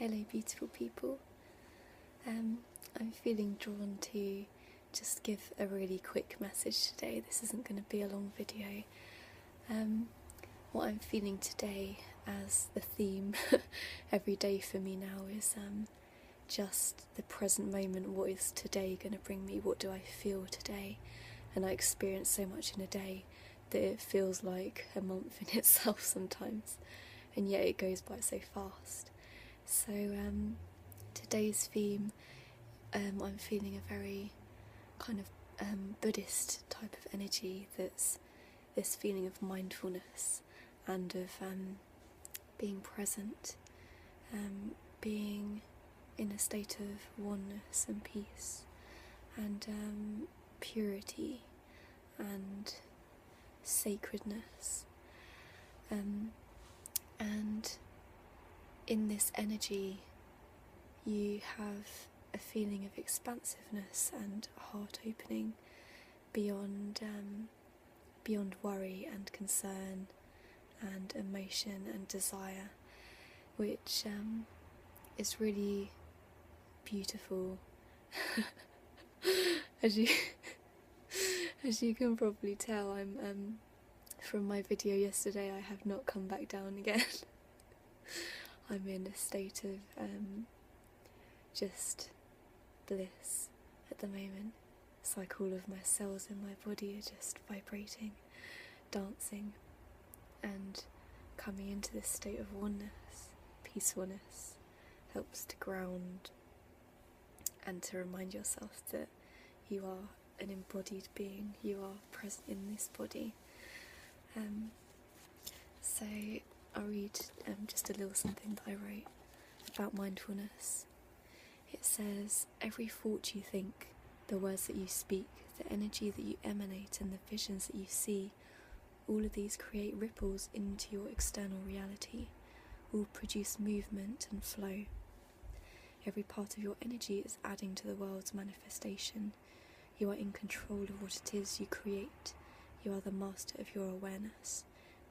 Hello beautiful people. I'm feeling drawn to just give a really quick message today. This isn't going to be a long video. What I'm feeling today as the theme every day for me now is just the present moment. What is today going to bring me? What do I feel today? And I experience so much in a day that it feels like a month in itself sometimes, and yet it goes by so fast. So today's theme, I'm feeling a very kind of Buddhist type of energy, that's this feeling of mindfulness and of being present, being in a state of oneness and peace and purity and sacredness, and in this energy you have a feeling of expansiveness and heart opening beyond worry and concern and emotion and desire, which is really beautiful. as you can probably tell, I'm from my video yesterday, I have not come back down again. I'm in a state of just bliss at the moment. It's like all of my cells in my body are just vibrating, dancing, and coming into this state of oneness. Peacefulness helps to ground and to remind yourself that you are an embodied being, you are present in this body. So I'll read just a little something that I wrote about mindfulness. It says, every thought you think, the words that you speak, the energy that you emanate and the visions that you see, all of these create ripples into your external reality, all produce movement and flow. Every part of your energy is adding to the world's manifestation. You are in control of what it is you create. You are the master of your awareness.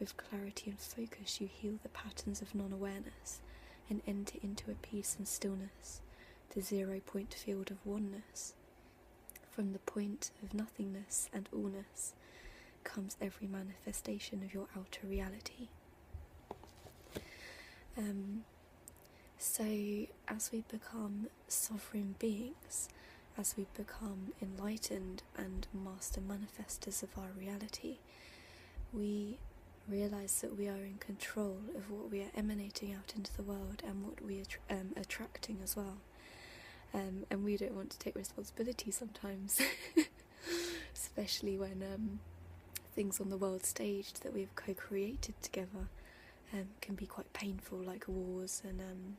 With clarity and focus you heal the patterns of non-awareness and enter into a peace and stillness, the 0-point field of oneness. From the point of nothingness and allness comes every manifestation of your outer reality. So as we become sovereign beings, as we become enlightened and master manifestors of our reality, we realise that we are in control of what we are emanating out into the world and what we are attracting as well. And we don't want to take responsibility sometimes, especially when things on the world stage that we've co-created together can be quite painful, like wars and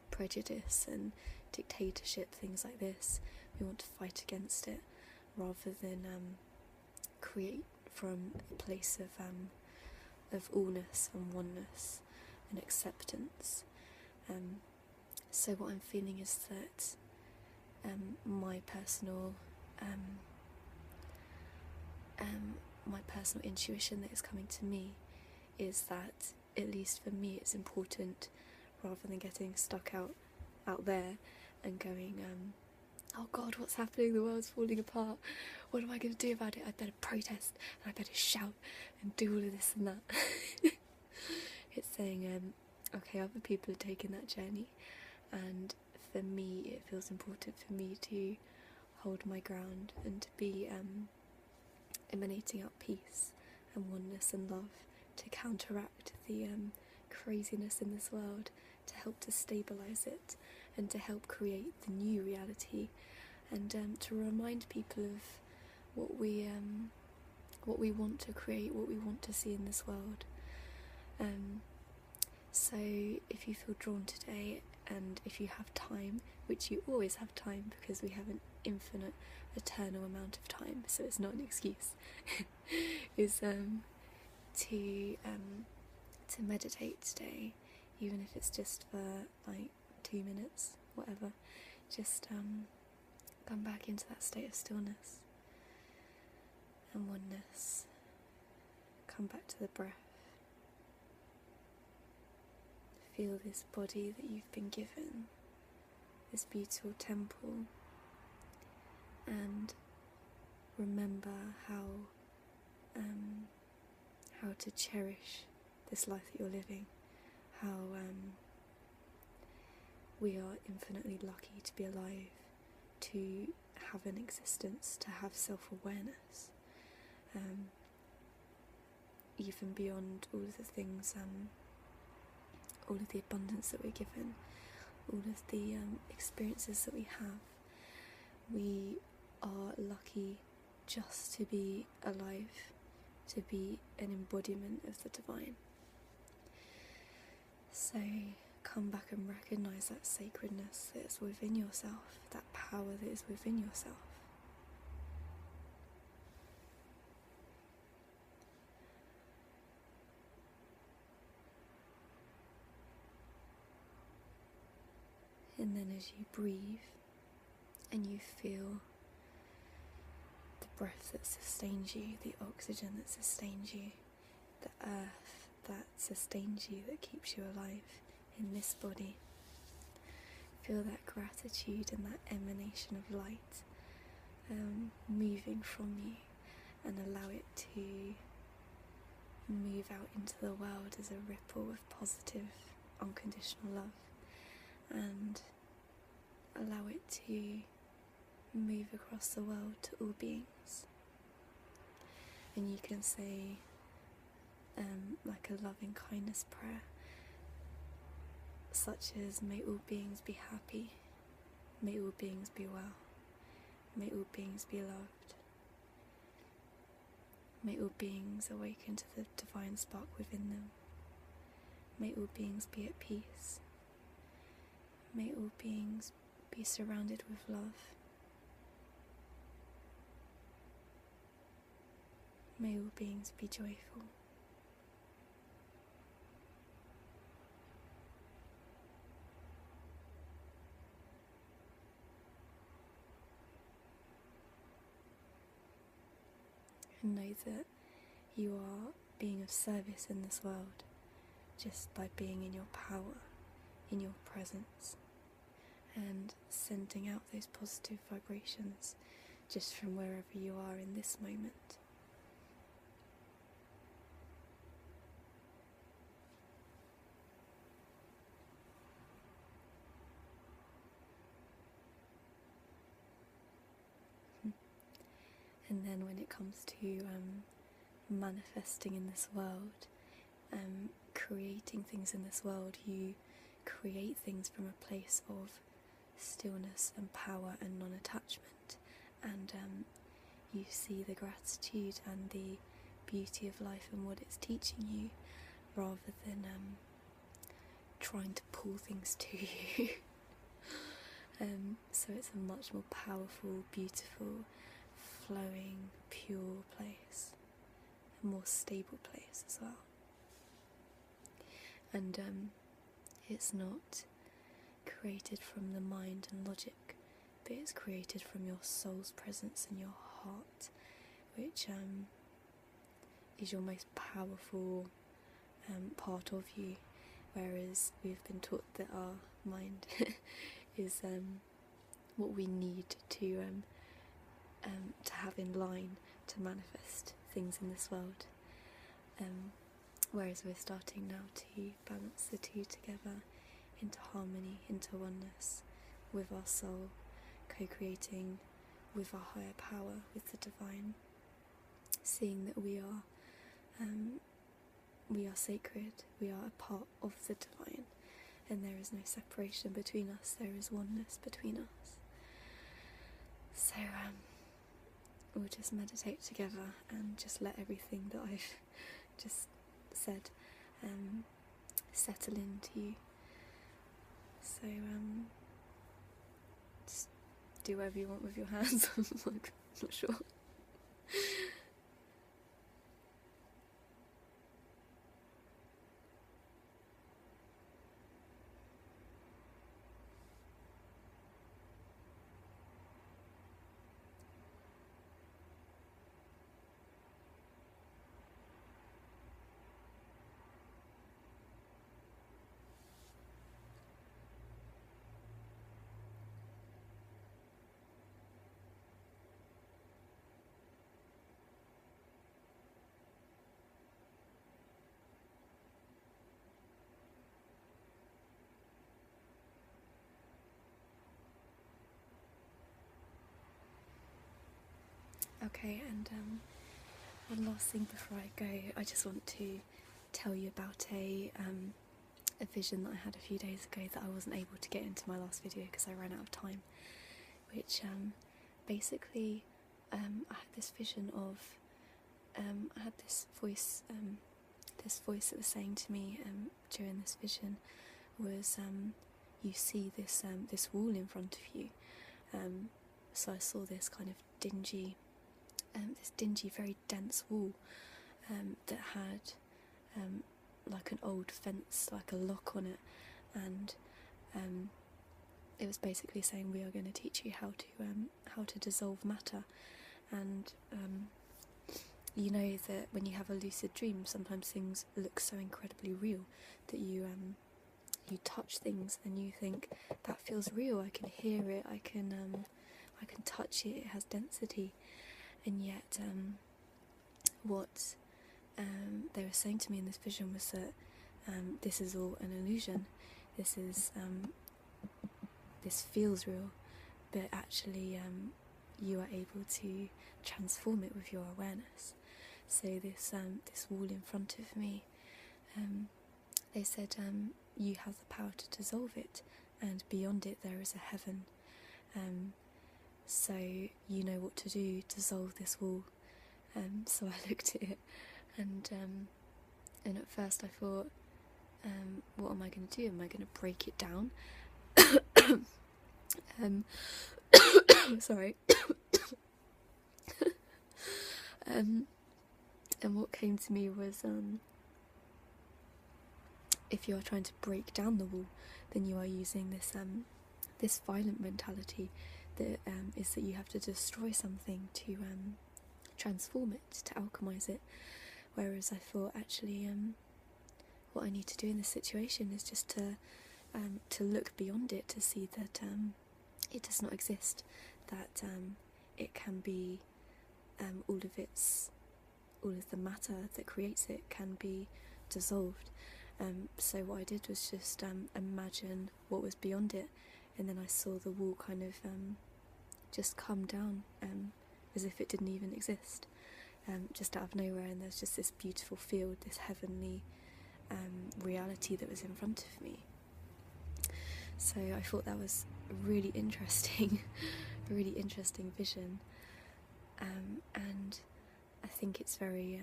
prejudice and dictatorship, things like this. We want to fight against it rather than create from a place of allness and oneness and acceptance. So what I'm feeling is that my personal intuition that is coming to me is that, at least for me, it's important, rather than getting stuck out there and going, oh God, what's happening? The world's falling apart. What am I going to do about it? I better protest and I better shout and do all of this and that. It's saying, okay, other people are taking that journey, and for me it feels important for me to hold my ground and to be emanating out peace and oneness and love to counteract the craziness in this world, to help to stabilise it and to help create the new reality, and to remind people of what we want to create, what we want to see in this world. So if you feel drawn today, and if you have time, which you always have time because we have an infinite, eternal amount of time, so it's not an excuse, is to meditate today, even if it's just for like 2 minutes, whatever. Just come back into that state of stillness and oneness. Come back to the breath. feel this body that you've been given, this beautiful temple, and remember how to cherish this life that you're living, how we are infinitely lucky to be alive, to have an existence, to have self-awareness, even beyond all of the things, all of the abundance that we're given, all of the experiences that we have. We are lucky just to be alive, to be an embodiment of the divine. So come back and recognise that sacredness that is within yourself, that power that is within yourself. And then as you breathe and you feel the breath that sustains you, the oxygen that sustains you, the earth that sustains you, that keeps you alive in this body, feel that gratitude and that emanation of light moving from you, and allow it to move out into the world as a ripple of positive, unconditional love, and allow it to move across the world to all beings. And you can say like a loving kindness prayer, such as, may all beings be happy, may all beings be well, may all beings be loved, may all beings awaken to the divine spark within them, may all beings be at peace, may all beings be surrounded with love, may all beings be joyful. And know that you are being of service in this world just by being in your power, in your presence, and sending out those positive vibrations just from wherever you are in this moment. And then when it comes to manifesting in this world, creating things in this world, you create things from a place of stillness and power and non-attachment, and you see the gratitude and the beauty of life and what it's teaching you, rather than trying to pull things to you. So it's a much more powerful, beautiful, flowing, pure place, a more stable place as well. And it's not created from the mind and logic, but it's created from your soul's presence and your heart, which is your most powerful part of you, whereas we've been taught that our mind is what we need to have in line to manifest things in this world, whereas we're starting now to balance the two together into harmony, into oneness with our soul, co-creating with our higher power, with the divine, seeing that we are sacred, we are a part of the divine, and there is no separation between us, there is oneness between us. So we'll just meditate together and just let everything that I've just said settle into you. So just do whatever you want with your hands. I'm not sure. Okay, and one last thing before I go, I just want to tell you about a vision that I had a few days ago that I wasn't able to get into my last video because I ran out of time, which basically I had this vision of, I had this voice that was saying to me during this vision was, you see this wall in front of you. So I saw this kind of dingy, very dense wall that had like an old fence, like a lock on it, and it was basically saying, we are going to teach you how to dissolve matter. And you know that when you have a lucid dream, sometimes things look so incredibly real that you touch things and you think, that feels real, I can hear it, I can touch it, it has density. And yet what they were saying to me in this vision was that this is all an illusion, this feels real, but actually you are able to transform it with your awareness. So this wall in front of me, they said, you have the power to dissolve it, and beyond it there is a heaven. So you know what to do, dissolve this wall. So I looked at it, and at first I thought, what am I going to do? Am I going to break it down? Sorry. And what came to me was, if you are trying to break down the wall, then you are using this violent mentality that is that you have to destroy something to transform it, to alchemize it. Whereas I thought, actually, what I need to do in this situation is just to look beyond it, to see that it does not exist, that it can be all of the matter that creates it can be dissolved. So what I did was just imagine what was beyond it, and then I saw the wall kind of just come down as if it didn't even exist, just out of nowhere, and there's just this beautiful field, this heavenly reality that was in front of me. So I thought that was really interesting, a really interesting vision, and I think it's very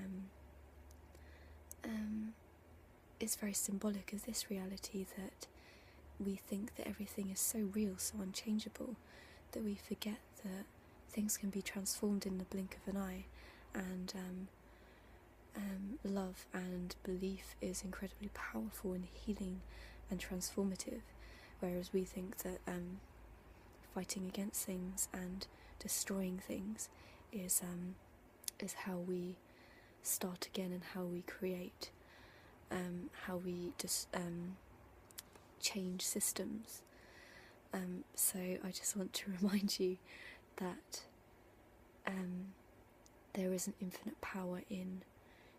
symbolic of this reality, that we think that everything is so real, so unchangeable, that we forget that things can be transformed in the blink of an eye, and love and belief is incredibly powerful and healing and transformative, whereas we think that fighting against things and destroying things is how we start again, and how we create, how we just change systems. So I just want to remind you that there is an infinite power in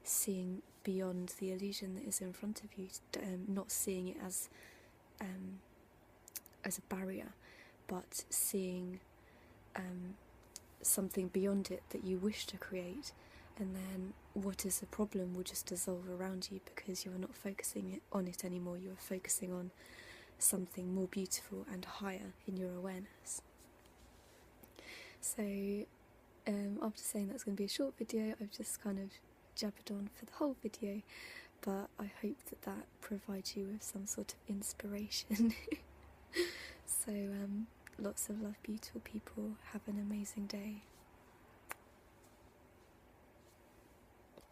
seeing beyond the illusion that is in front of you, not seeing it as a barrier, but seeing something beyond it that you wish to create, and then what is the problem will just dissolve around you, because you are not focusing on it anymore, you are focusing on something more beautiful and higher in your awareness. So after saying that's going to be a short video, I've just kind of jabbered on for the whole video, but I hope that provides you with some sort of inspiration. So lots of love, beautiful people. Have an amazing day.